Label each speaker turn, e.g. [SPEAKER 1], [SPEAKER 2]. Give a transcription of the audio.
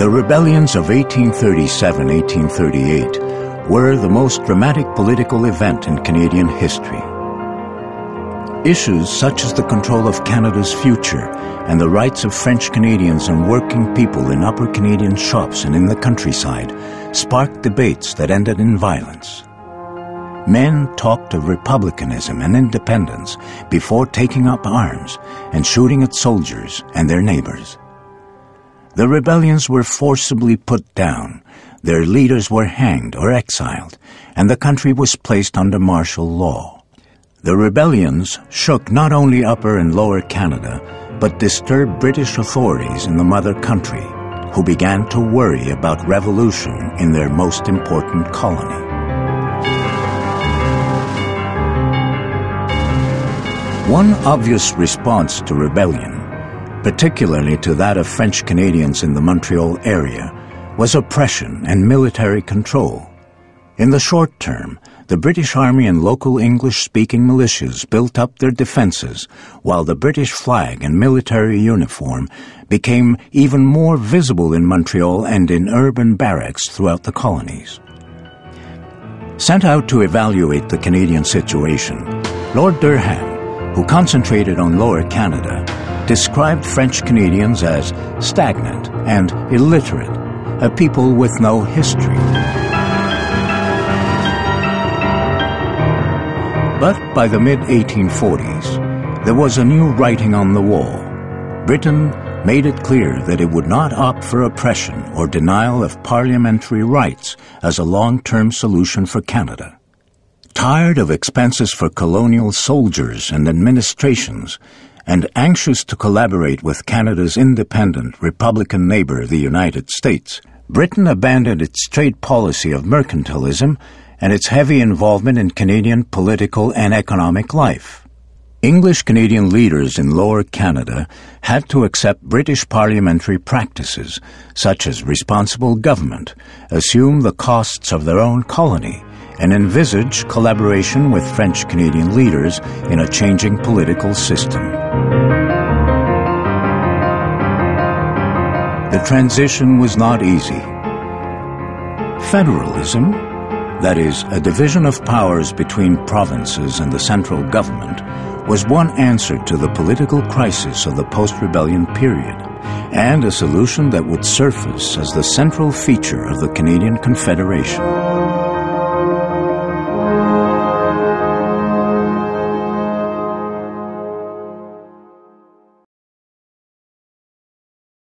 [SPEAKER 1] The rebellions of 1837-1838 were the most dramatic political event in Canadian history. Issues such as the control of Canada's future and the rights of French Canadians and working people in Upper Canadian shops and in the countryside sparked debates that ended in violence. Men talked of republicanism and independence before taking up arms and shooting at soldiers and their neighbors. The rebellions were forcibly put down, their leaders were hanged or exiled, and the country was placed under martial law. The rebellions shook not only Upper and Lower Canada, but disturbed British authorities in the mother country, who began to worry about revolution in their most important colony. One obvious response to rebellion, particularly to that of French Canadians in the Montreal area, was oppression and military control. In the short term, the British Army and local English-speaking militias built up their defenses, while the British flag and military uniform became even more visible in Montreal and in urban barracks throughout the colonies. Sent out to evaluate the Canadian situation, Lord Durham, who concentrated on Lower Canada, described French Canadians as stagnant and illiterate, a people with no history. But by the mid-1840s, there was a new writing on the wall. Britain made it clear that it would not opt for oppression or denial of parliamentary rights as a long-term solution for Canada. Tired of expenses for colonial soldiers and administrations, and anxious to collaborate with Canada's independent republican neighbor, the United States, Britain abandoned its trade policy of mercantilism and its heavy involvement in Canadian political and economic life. English-Canadian leaders in Lower Canada had to accept British parliamentary practices, such as responsible government, assume the costs of their own colony, and envisage collaboration with French-Canadian leaders in a changing political system. The transition was not easy. Federalism, that is, a division of powers between provinces and the central government, was one answer to the political crisis of the post-rebellion period, and a solution that would surface as the central feature of the Canadian Confederation.